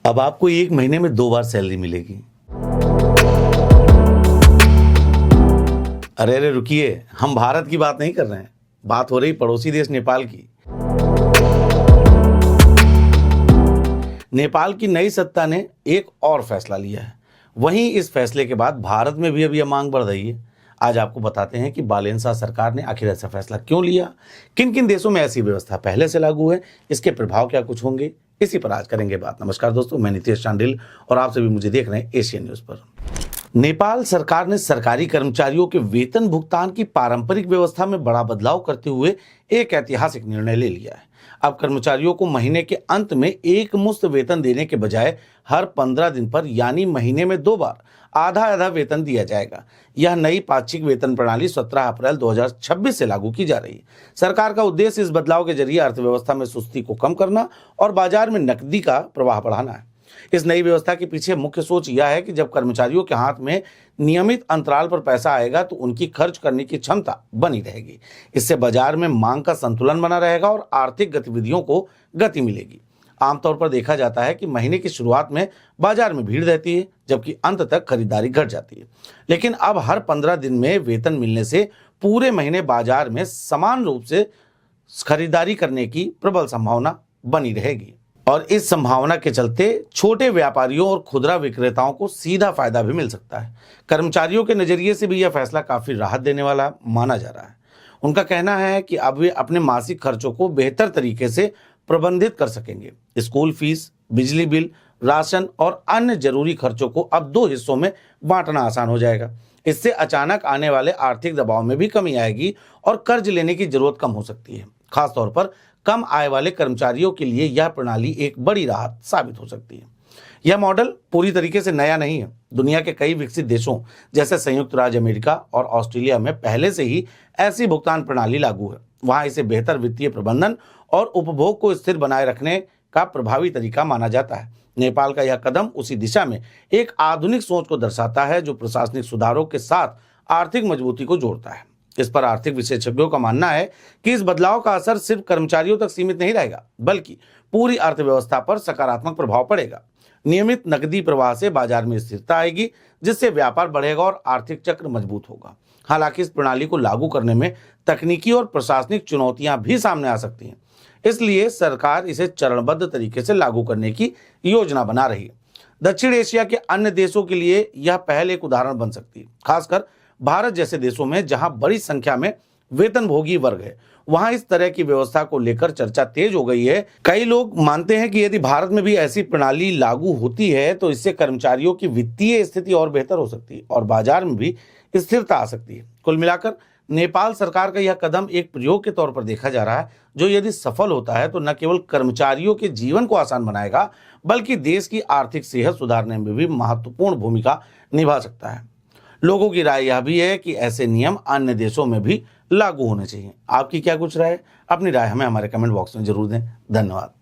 अब आपको 1 महीने में 2 बार सैलरी मिलेगी। अरे रुकिए, हम भारत की बात नहीं कर रहे हैं, बात हो रही पड़ोसी देश नेपाल की। नेपाल की नई सत्ता ने एक और फैसला लिया है। वहीं इस फैसले के बाद भारत में भी अब यह मांग बढ़ रही है। आज आपको बताते हैं कि बालेंसा सरकार ने आखिर ऐसा फैसला क्यों लिया, किन किन देशों में ऐसी व्यवस्था पहले से लागू है, इसके प्रभाव क्या कुछ होंगे, इसी पर आज करेंगे बात। नमस्कार दोस्तों, मैं नितेश चांडिल और आप सभी मुझे देख रहे हैं एशियन न्यूज पर। नेपाल सरकार ने सरकारी कर्मचारियों के वेतन भुगतान की पारंपरिक व्यवस्था में बड़ा बदलाव करते हुए एक ऐतिहासिक निर्णय ले लिया है। अब कर्मचारियों को महीने के अंत में एक मुश्त वेतन देने के बजाय हर 15 दिन पर यानी महीने में 2 बार आधा आधा वेतन दिया जाएगा। यह नई पाक्षिक वेतन प्रणाली 17 अप्रैल 2026 से लागू की जा रही है। सरकार का उद्देश्य इस बदलाव के जरिए अर्थव्यवस्था में सुस्ती को कम करना और बाजार में नकदी का प्रवाह बढ़ाना है। इस नई व्यवस्था के पीछे मुख्य सोच यह है कि जब कर्मचारियों के हाथ में नियमित अंतराल पर पैसा आएगा तो उनकी खर्च करने की क्षमता बनी रहेगी। इससे बाजार में मांग का संतुलन बना रहेगा और आर्थिक गतिविधियों को गति मिलेगी। आमतौर पर देखा जाता है कि महीने की शुरुआत में बाजार में भीड़ रहती है, जबकि अंत तक खरीदारी घट जाती है। लेकिन अब हर 15 दिन में वेतन मिलने से पूरे महीने बाजार में समान रूप से खरीदारी करने की प्रबल संभावना बनी रहेगी और इस संभावना के चलते छोटे व्यापारियों और खुदरा विक्रेताओं को सीधा फायदा भी मिल सकता है। कर्मचारियों के नजरिए से भी यह फैसला काफी राहत देने वाला माना जा रहा है। उनका कहना है कि अब वे अपने मासिक खर्चों को बेहतर तरीके से प्रबंधित कर सकेंगे। स्कूल फीस, बिजली बिल, राशन और अन्य जरूरी खर्चों को अब 2 हिस्सों में बांटना आसान हो जाएगा। इससे अचानक आने वाले आर्थिक दबाव में भी कमी आएगी और कर्ज लेने की जरूरत कम हो सकती है। खासतौर पर कम आय वाले कर्मचारियों के लिए यह प्रणाली एक बड़ी राहत साबित हो सकती है। यह मॉडल पूरी तरीके से नया नहीं है। दुनिया के कई विकसित देशों जैसे संयुक्त राज्य अमेरिका और ऑस्ट्रेलिया में पहले से ही ऐसी भुगतान प्रणाली लागू है। वहां इसे बेहतर वित्तीय प्रबंधन और उपभोग को स्थिर बनाए रखने का प्रभावी तरीका माना जाता है। नेपाल का यह कदम उसी दिशा में एक आधुनिक सोच को दर्शाता है जो प्रशासनिक सुधारों के साथ आर्थिक मजबूती को जोड़ता है। इस पर आर्थिक विशेषज्ञों का मानना है कि इस बदलाव का असर सिर्फ कर्मचारियों तक सीमित नहीं रहेगा, बल्कि पूरी अर्थव्यवस्था पर सकारात्मक प्रभाव पड़ेगा। नियमित नकदी प्रवाह से बाजार में स्थिरता आएगी, जिससे व्यापार बढ़ेगा और आर्थिक चक्र मजबूत होगा। हालांकि इस प्रणाली को लागू करने में तकनीकी और प्रशासनिक चुनौतियां भी सामने आ सकती हैं। इसलिए सरकार इसे चरणबद्ध तरीके से लागू करने की योजना बना रही है। दक्षिण एशिया के अन्य देशों के लिए यह पहल एक उदाहरण बन सकती है। खासकर भारत जैसे देशों में जहां बड़ी संख्या में वेतनभोगी वर्ग है, वहां इस तरह की व्यवस्था को लेकर चर्चा तेज हो गई है। कई लोग मानते हैं कि यदि भारत में भी ऐसी प्रणाली लागू होती है तो इससे कर्मचारियों की वित्तीय स्थिति और बेहतर हो सकती है और बाजार में भी स्थिरता आ सकती है। कुल मिलाकर नेपाल सरकार का यह कदम एक प्रयोग के तौर पर देखा जा रहा है, जो यदि सफल होता है तो न केवल कर्मचारियों के जीवन को आसान बनाएगा, बल्कि देश की आर्थिक सेहत सुधारने में भी महत्वपूर्ण भूमिका निभा सकता है। लोगों की राय यह भी है कि ऐसे नियम अन्य देशों में भी लागू होने चाहिए। आपकी क्या कुछ राय है? अपनी राय हमें हमारे कमेंट बॉक्स में जरूर दें। धन्यवाद।